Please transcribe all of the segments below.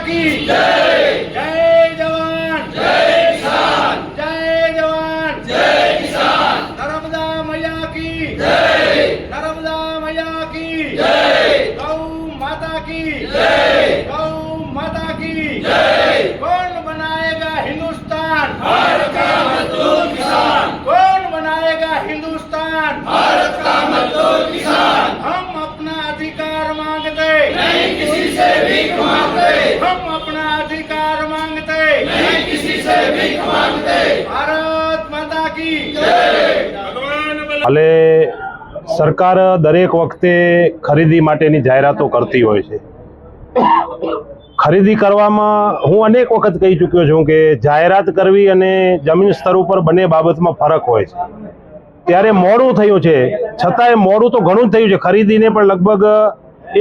की जय। जय जवान जय किसान। जय जवान जय किसान। नर्मदा मैया की जय। नर्मदा मैया की जय। गौ माता की जय। गौ माता की जय। कौन बनाएगा हिंदुस्तान? भारत का मजदूर किसान। कौन बनाएगा हिंदुस्तान? भारत का मजदूर किसान। हम अपना अधिकार मांगते नहीं किसी से भीख मांगते। हम अपना अधिकार मांगते नहीं किसी से भीख मांगते। भारत माता की जय। હાલે સરકાર દરેક વખતે ખરીદી માટેની જાહેરાતો કરતી હોય છે. ખરીદી કરવામાં હું અનેક વખત કહી ચૂક્યો છું કે જાહેરાત કરવી અને જમીન સ્તર ઉપર બંને બાબતમાં ફરક હોય છે. ત્યારે મોડું થયું છે, છતાંય મોડું તો ઘણું થયું છે. ખરીદીને પણ લગભગ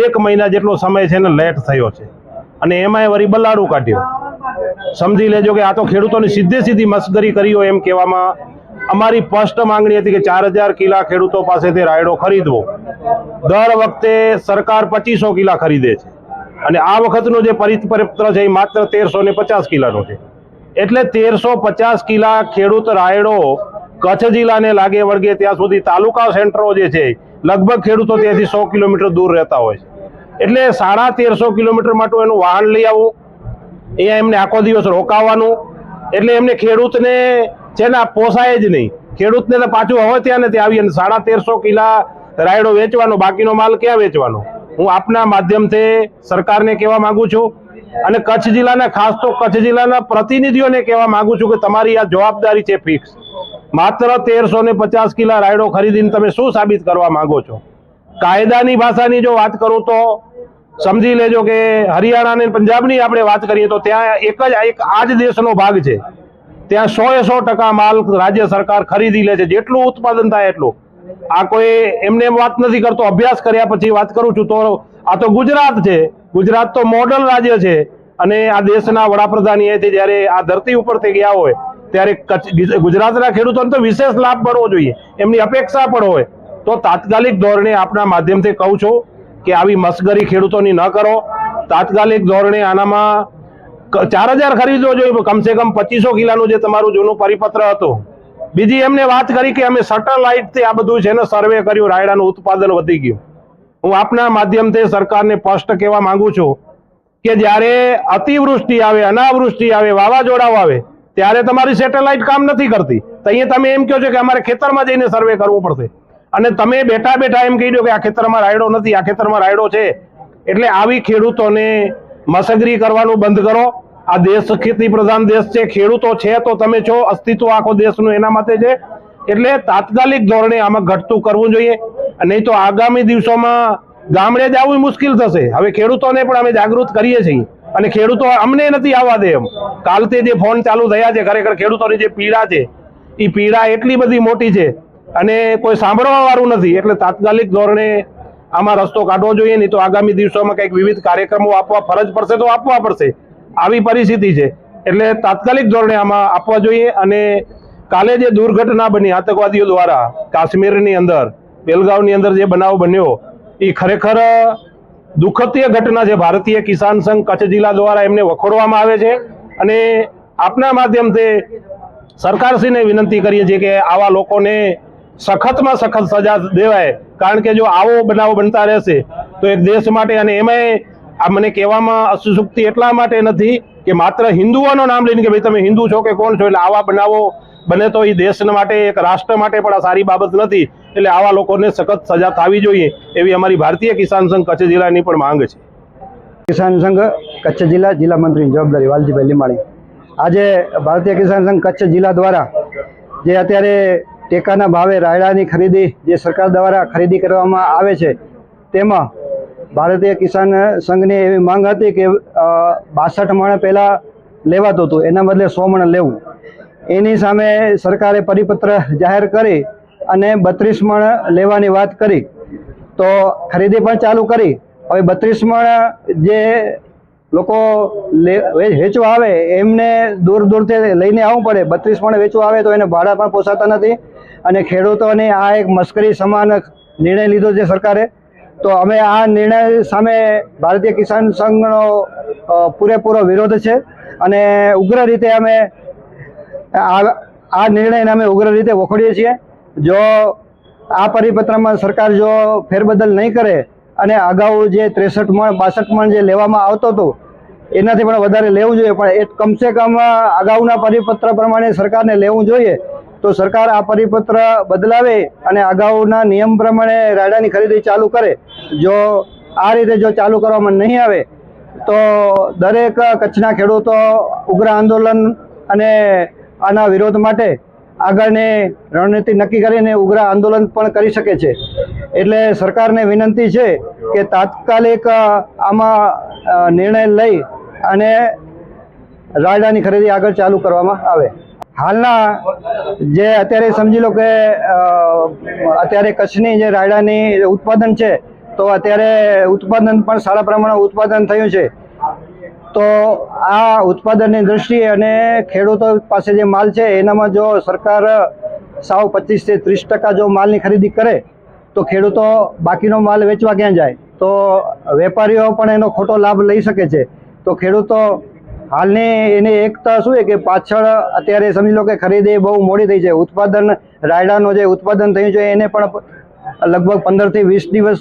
1 મહિના જેટલો સમય છે ને લેટ થયો છે અને એમાંય વળી બલાડું કાઢ્યું. સમજી લેજો કે આ તો ખેડૂતોની સીધી મસ્કરી કરી હોય એમ કહેવામાં. અમારી સ્પષ્ટ માંગણી હતી કે 4000 કિલા ખેડૂતો પાસેથી રાયડો ખરીદવો. દર વખતે સરકાર 2500 કિલા ખરીદે છે અને આ વખતનું જે પરિપત્ર છે એ માત્ર 1350 કિલાનો છે. એટલે 1350 કિલા ખેડૂત રાયડો કચ્છ જિલ્લાને લાગે વળગે ત્યાં સુધી તાલુકા સેન્ટરો જે છે લગભગ ખેડૂતો ત્યાંથી 100 કિલોમીટર દૂર રહેતા હોય છે. એટલે 1350 કિલોમીટર માટે એનું વાહન લઈ આવવું, અહીંયા એમને આખો દિવસ રોકાવાનું, એટલે એમને ખેડૂતને છે ને પોસાય જ નહીં. ખેડૂતને પાછું હવે ત્યાં ને ત્યાં આવી અને 1350 કિલા રાયડો વેચવાનો, બાકીનો માલ ક્યાં વેચવાનો? હું આપના માધ્યમથી સરકારને કહેવા માંગુ છું અને કચ્છ જિલ્લાના, ખાસ તો કચ્છ જિલ્લાના પ્રતિનિધિઓને કહેવા માંગુ છું કે તમારી આ જવાબદારી છે ફિક્સ. માત્ર 1350 કિલા રાયડો ખરીદીને તમે શું સાબિત કરવા માંગો છો? કાયદાની ભાષાની જો વાત કરું તો સમજી લેજો કે હરિયાણા અને પંજાબની આપણે વાત કરીએ તો ત્યાં એક આ જ દેશનો ભાગ છે. ત્યાં 100% માલ રાજ્ય સરકાર ખરીદી લે છે, જેટલું ઉત્પાદન થાય એટલું. આ કોઈ એમને વાત નથી કરતો, અભ્યાસ કર્યા પછી વાત કરું છું. તો આ તો ગુજરાત છે. ગુજરાત તો મોડલ રાજ્ય છે અને આ દેશના વડાપ્રધાન અહીંયાથી જ્યારે આ ધરતી ઉપરથી ગયા હોય ત્યારે ગુજરાતના ખેડૂતોને તો વિશેષ લાભ મળવો જોઈએ, એમની અપેક્ષા પણ હોય. તો તાત્કાલિક ધોરણે આપના માધ્યમથી કહું છું કે આવી મસ્કરી ખેડૂતોની ન કરો. તાત્કાલિક ધોરણે આનામાં 4000 ખરીદવો જોઈએ, કમસે કમ 2500 કિલાનું જે તમારું જૂનું પરિપત્ર હતું. બીજી એમને વાત કરી કે અમે સેટેલાઇટથી આ બધું છે ને સર્વે કર્યું, રાયડાનું ઉત્પાદન વધી ગયું. હું આપના માધ્યમથી સરકારને સ્પષ્ટ કહેવા માંગુ છું કે જ્યારે અતિવૃષ્ટિ આવે, અનાવૃષ્ટિ આવે, વાવાઝોડાઓ આવે ત્યારે તમારી સેટેલાઇટ કામ નથી કરતી. તો અહીંયા તમે એમ કહો છો કે અમારે ખેતરમાં જઈને સર્વે કરવું પડશે અને તમે બેઠા બેઠા એમ કહી દો કે આ ખેતરમાં રાયડો નથી, આ ખેતરમાં રાયડો છે. એટલે આવી ખેડૂતોને મસ્કરી કરવાનું બંધ કરો. આ દેશ ખેતી પ્રધાન દેશ છે, ખેડૂતો છે તો તમે છો, અસ્તિત્વ આખો દેશનું એના માટે છે. એટલે તાત્કાલિક ધોરણે આમાં ઘટતું કરવું જોઈએ, નહીં તો આગામી દિવસોમાં ગામડે જવું મુશ્કેલ થશે. હવે ખેડૂતોને પણ અમે જાગૃત કરીએ છીએ અને ખેડૂતો અમને નથી આવવા દે એમ. કાલથી જે ફોન ચાલુ થયા છે, ખરેખર ખેડૂતોની જે પીડા છે એ પીડા એટલી બધી મોટી છે અને કોઈ સાંભળવા વાળું નથી. એટલે તાત્કાલિક ધોરણે આમાં રસ્તો કાઢવો જોઈએ, નહીં તો આગામી દિવસોમાં કંઈક વિવિધ કાર્યક્રમો આપવા ફરજ પડશે તો આપવા પડશે. આવી પરિસ્થિતિ છે એટલે તાત્કાલિક ધોરણે આમાં આપવા જોઈએ. અને કાલે જે દુર્ઘટના બની આતંકવાદીઓ દ્વારા કાશ્મીરની અંદર, બેલગાવની અંદર જે બનાવ બન્યો એ ખરેખર દુઃખદીય ઘટના છે. ભારતીય કિસાન સંઘ કચ્છ જિલ્લા દ્વારા એમને વખોડવામાં આવે છે અને આપના માધ્યમથી સરકારશ્રીને વિનંતી કરીએ છીએ કે આવા લોકોને સખતમાં સખત સજા દેવાય. કારણ કે જો આવો બનાવ બનતા રહેશે તો એક દેશ માટે, અને એમાંય આ મને કહેવામાં અસુસુક્તિ એટલા માટે નથી કે માત્ર હિન્દુઓનું નામ લઈને કે ભાઈ તમે હિન્દુ છો કે કોણ છો, એટલે આવા બનાવો બને તો એ દેશ માટે, એક રાષ્ટ્ર માટે પણ આ સારી બાબત નથી. એટલે આવા લોકોને સખત સજા થવી જોઈએ એવી અમારી ભારતીય કિસાન સંઘ કચ્છ જિલ્લાની પણ માંગ છે. કિસાન સંઘ કચ્છ જિલ્લા મંત્રીની જવાબદારી વાલજીભાઈ લીમાણી. આજે ભારતીય કિસાન સંઘ કચ્છ જિલ્લા દ્વારા જે અત્યારે ટેકાના ભાવે રાયડાની ખરીદી જે સરકાર દ્વારા ખરીદી કરવામાં આવે છે, તેમાં ભારતીય કિસાન સંઘની એવી માંગ હતી કે 62 મણ પહેલાં લેવાતું હતું, એના બદલે 100 મણ લેવું. એની સામે સરકારે પરિપત્ર જાહેર કરી અને 32 મણ લેવાની વાત કરી, તો ખરીદી પણ ચાલુ કરી. હવે 32 મણ જે લોકો વેચવા આવે એમને દૂર દૂરથી લઈને આવવું પડે. 32 મણ વેચવા આવે તો એને ભાડા પણ પોસાતા નથી અને ખેડૂતોને આ એક મસ્કરી સમાન નિર્ણય લીધો છે સરકારે. તો અમે આ નિર્ણય સામે ભારતીય કિસાન સંઘનો પૂરેપૂરો વિરોધ છે અને ઉગ્ર રીતે અમે આ નિર્ણયને અમે ઉગ્ર રીતે વખોડીએ છીએ. જો આ પરિપત્રમાં સરકાર જો ફેરબદલ નહીં કરે અને અગાઉ જે 63 મણ 62 મણ જે લેવામાં આવતો હતો એનાથી પણ વધારે લેવું જોઈએ, પણ એ કમસે કમ અગાઉના પરિપત્ર પ્રમાણે સરકારને લેવું જોઈએ. તો સરકાર આ પરિપત્ર બદલાવે અને અગાઉના નિયમ પ્રમાણે રાયડાની ખરીદી ચાલુ કરે. જો આ રીતે જો ચાલુ કરવામાં નહીં આવે તો દરેક કચ્છના ખેડૂતો ઉગ્ર આંદોલન અને આના વિરોધ માટે આગળની રણનીતિ નક્કી કરીને ઉગ્ર આંદોલન પણ કરી શકે છે. એટલે સરકારને વિનંતી છે કે તાત્કાલિક આમાં નિર્ણય લઈ અને રાયડાની ખરીદી આગળ ચાલુ કરવામાં આવે. હાલના જે અત્યારે સમજી લો કે અત્યારે કચ્છની જે રાયડાની ઉત્પાદન છે તો અત્યારે ઉત્પાદન પણ સારા પ્રમાણમાં ઉત્પાદન થયું છે. તો આ ઉત્પાદનની દૃષ્ટિએ અને ખેડૂતો પાસે જે માલ છે એનામાં જો સરકાર સાવ 25 થી 30% જો માલની ખરીદી કરે તો ખેડૂતો બાકીનો માલ વેચવા ક્યાં જાય? તો વેપારીઓ પણ એનો ખોટો લાભ લઈ શકે છે. તો ખેડૂતો હાલની એની એકતા શું છે કે પાછળ અત્યારે સમજી લો કે ખરીદી બહુ મોડી થઈ છે. ઉત્પાદન રાયડાનું જે ઉત્પાદન થયું છે એને પણ લગભગ 15 થી 20 દિવસ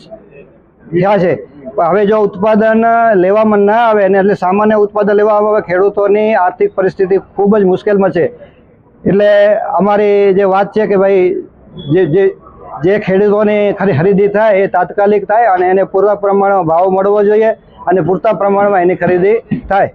થયા છે. હવે જો ઉત્પાદન લેવામાં ના આવે અને એટલે સામાન્ય ઉત્પાદન લેવામાં આવે ખેડૂતોની આર્થિક પરિસ્થિતિ ખૂબ જ મુશ્કેલમાં છે. એટલે અમારી જે વાત છે કે ભાઈ જે ખેડૂતોની ખરીદી થાય એ તાત્કાલિક થાય અને એને પૂરતા પ્રમાણમાં ભાવ મળવો જોઈએ અને પૂરતા પ્રમાણમાં એની ખરીદી થાય.